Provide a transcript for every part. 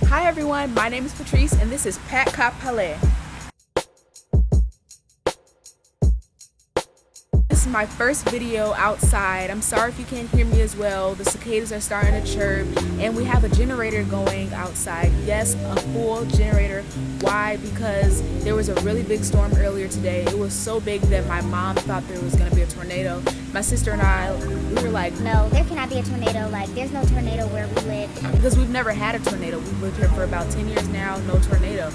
Hi everyone, my name is Patrice and this is Paak. This is my first video outside. I'm sorry if you can't hear me as well. The cicadas are starting to chirp and we have a generator going outside. Yes, a full generator. Why? Because there was a really big storm earlier today. It was so big that my mom thought there was going to be a tornado. My sister and I, we were like, no, there cannot be a tornado. Like, there's no tornado where we live. Because we've never had a tornado. We've lived here for about 10 years now, no tornado.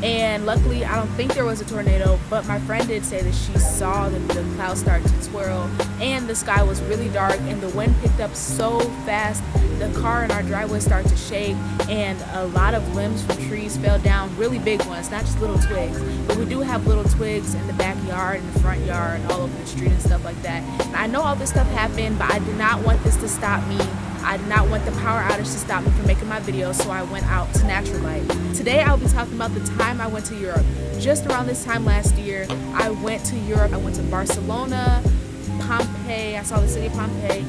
And luckily, I don't think there was a tornado, but my friend did say that she saw the clouds start to twirl and the sky was really dark and the wind picked up so fast. The car in our driveway started to shake and a lot of limbs from trees fell down, really big ones, not just little twigs. But we do have little twigs in the backyard, in the front yard, and all over the street and stuff like that. And I know all this stuff happened, but I did not want this to stop me. I did not want the power outage to stop me from making my video, so I went out to natural light. Today I'll be talking about the time I went to Europe. Just around this time last year, I went to Europe. I went to Barcelona, Pompeii, I saw the city of Pompeii,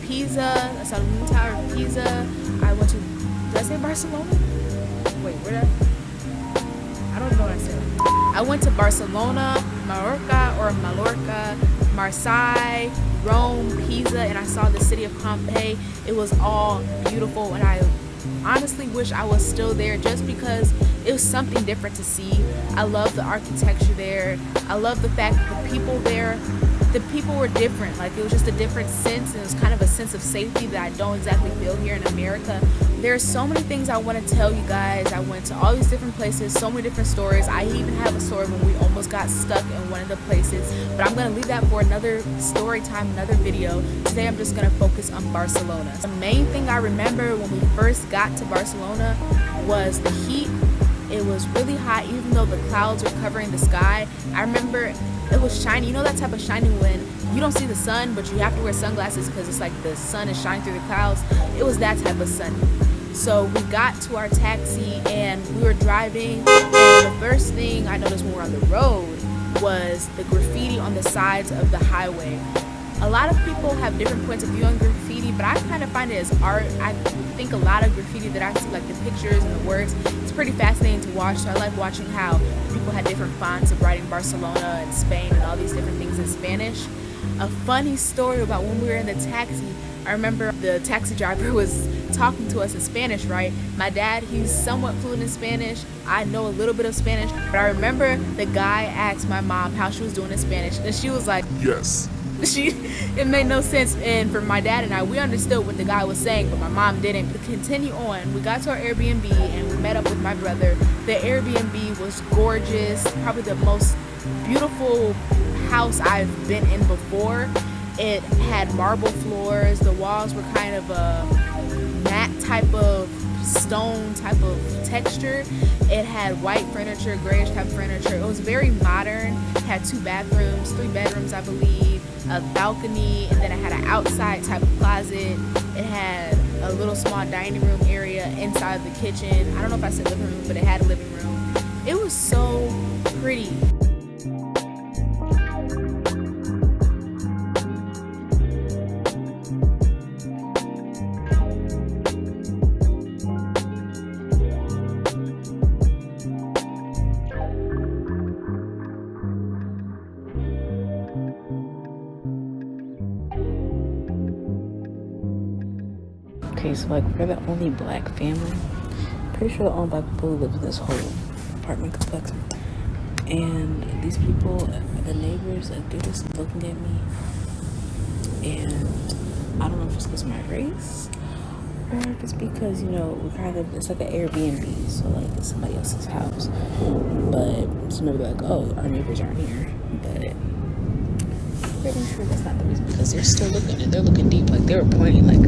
Pisa, I saw the Moon Tower of Pisa. I went to, did I say Barcelona? Wait, where did I don't know what I said. I went to Barcelona, Mallorca, Marseille, Rome, Pisa, and I saw the city of Pompeii. It was all beautiful and I honestly wish I was still there just because it was something different to see. I love the architecture there. I love the fact that the people there, the people were different. Like, it was just a different sense, and it was kind of a sense of safety that I don't exactly feel here in America. There's so many things I want to tell you guys. I went to all these different places, so many different stories. I even have a story when we almost got stuck in one of the places, but I'm going to leave that for another story time, another video. Today I'm just going to focus on Barcelona. The main thing I remember when we first got to Barcelona was the heat. It was really hot, even though the clouds were covering the sky. I remember it was shiny. You know that type of shining when you don't see the sun, but you have to wear sunglasses because it's like the sun is shining through the clouds. It was that type of sun. So we got to our taxi and we were driving, and the first thing I noticed when we were on the road was the graffiti on the sides of the highway. A lot of people have different points of view on graffiti, but I kind of find it as art. I think a lot of graffiti that I see, like the pictures and the words, it's pretty fascinating to watch. So I like watching how people had different fonts of writing Barcelona and Spain and all these different things in Spanish. A funny story about when we were in the taxi, I remember the taxi driver was talking to us in Spanish, right? My dad, he's somewhat fluent in Spanish. I know a little bit of Spanish, but I remember the guy asked my mom how she was doing in Spanish, and she was like, yes. It made no sense, and for my dad and I, we understood what the guy was saying, but my mom didn't. To continue on, we got to our Airbnb and we met up with my brother. The Airbnb was gorgeous, probably the most beautiful house I've been in before. It had marble floors, the walls were kind of a matte type of stone type of texture. It had white furniture, grayish type of furniture. It was very modern. It had 2 bathrooms, 3 bedrooms I believe, a balcony, and then it had an outside type of closet. It had a little small dining room area inside the kitchen. I don't know if I said living room, but it had a living room. It was so pretty. Okay, so like we're the only black family. Pretty sure the only black people who live in this whole apartment complex. And these people, the neighbors, like they're just looking at me. And I don't know if it's because of my race or if it's because, you know, we're kind of, it's like an Airbnb, so like it's somebody else's house. But somebody be like, oh, our neighbors aren't here. But I'm pretty sure that's not the reason, because they're still looking and they're looking deep, like they were pointing like.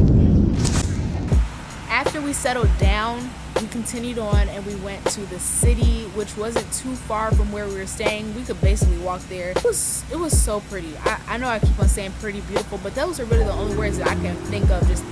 After we settled down, we continued on and we went to the city, which wasn't too far from where we were staying. We could basically walk there. It was so pretty. I know I keep on saying pretty, beautiful, but those are really the only words that I can think of just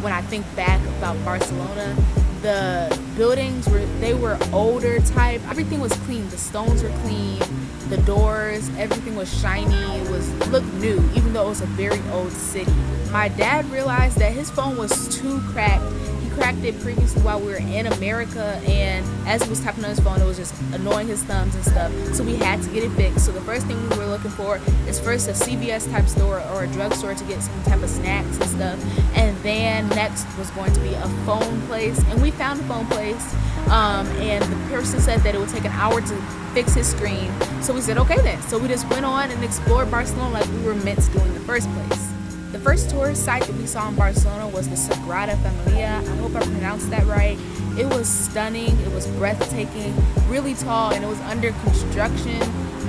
when I think back about Barcelona. The buildings were older type. Everything was clean. The stones were clean. The doors, everything was shiny. It looked new, even though it was a very old city. My dad realized that his phone was too cracked. He cracked it previously while we were in America, and as he was tapping on his phone, it was just annoying his thumbs and stuff. So we had to get it fixed. So the first thing we were looking for is first a CVS type store or a drugstore to get some type of snacks and stuff. And then next was going to be a phone place, and we found a phone place. And the person said that it would take an hour to fix his screen. So we said, okay then. So we just went on and explored Barcelona like we were meant to do in the first place. The first tourist site that we saw in Barcelona was the Sagrada Familia. I hope I pronounced that right. It was stunning, it was breathtaking, really tall, and it was under construction.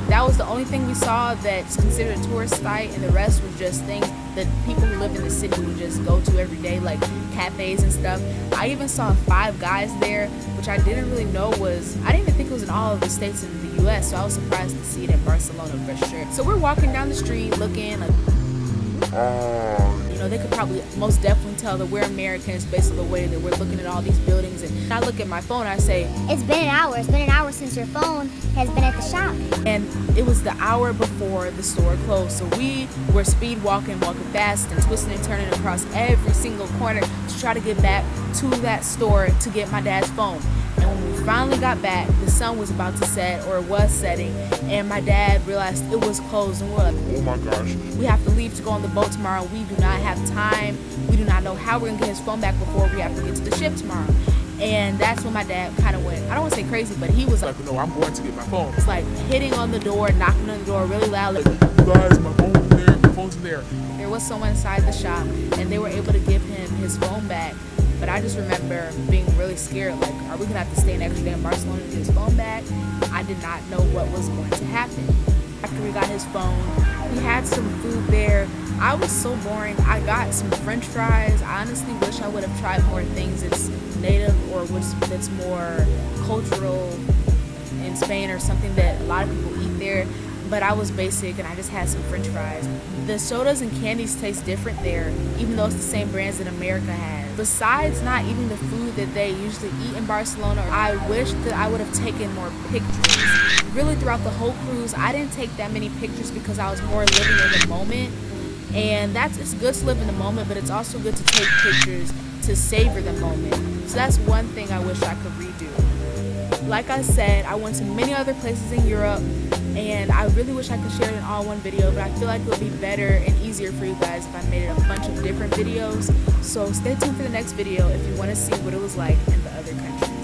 That was the only thing we saw that's considered a tourist site, and the rest was just things that people who live in the city would just go to every day, like cafes and stuff. I even saw Five Guys there, which I didn't really know was, I didn't even think it was in all of the states in the US, so I was surprised to see it in Barcelona for sure. So we're walking down the street looking like, you know, they could probably most definitely tell that we're Americans based on the way that we're looking at all these buildings. And I look at my phone, I say, It's been an hour. It's been an hour since your phone has been at the shop. and it was the hour before the store closed. So we were speed walking fast and twisting and turning across every single corner to try to get back to that store to get my dad's phone. And when we finally got back, the sun was about to set, or was setting, and my dad realized it was closed, and we're like, oh my gosh, we have to leave to go on the boat tomorrow. We do not have time. We do not know how we're gonna get his phone back before we have to get to the ship tomorrow. And that's when my dad kind of went, I don't want to say crazy, but he was like, no, I'm going to get my phone. It's like hitting on the door, knocking on the door really loud, like, you guys, my phone's there, my phone's there. There was someone inside the shop, and they were able to give him his phone back. But I just remember being really scared, like, are we gonna have to stay an extra day in Barcelona to get his phone back? I did not know what was going to happen. After we got his phone, we had some food there. I was so boring. I got some French fries. I honestly wish I would have tried more things that's native or that's more cultural in Spain, or something that a lot of people eat there. But I was basic and I just had some French fries. The sodas and candies taste different there, even though it's the same brands that America has. Besides not eating the food that they usually eat in Barcelona, I wish that I would have taken more pictures. Really throughout the whole cruise, I didn't take that many pictures because I was more living in the moment. And it's good to live in the moment, but it's also good to take pictures to savor the moment. So that's one thing I wish I could redo. Like I said, I went to many other places in Europe, and I really wish I could share it in all one video, but I feel like it would be better and easier for you guys if I made it a bunch of different videos. So stay tuned for the next video if you want to see what it was like in the other countries.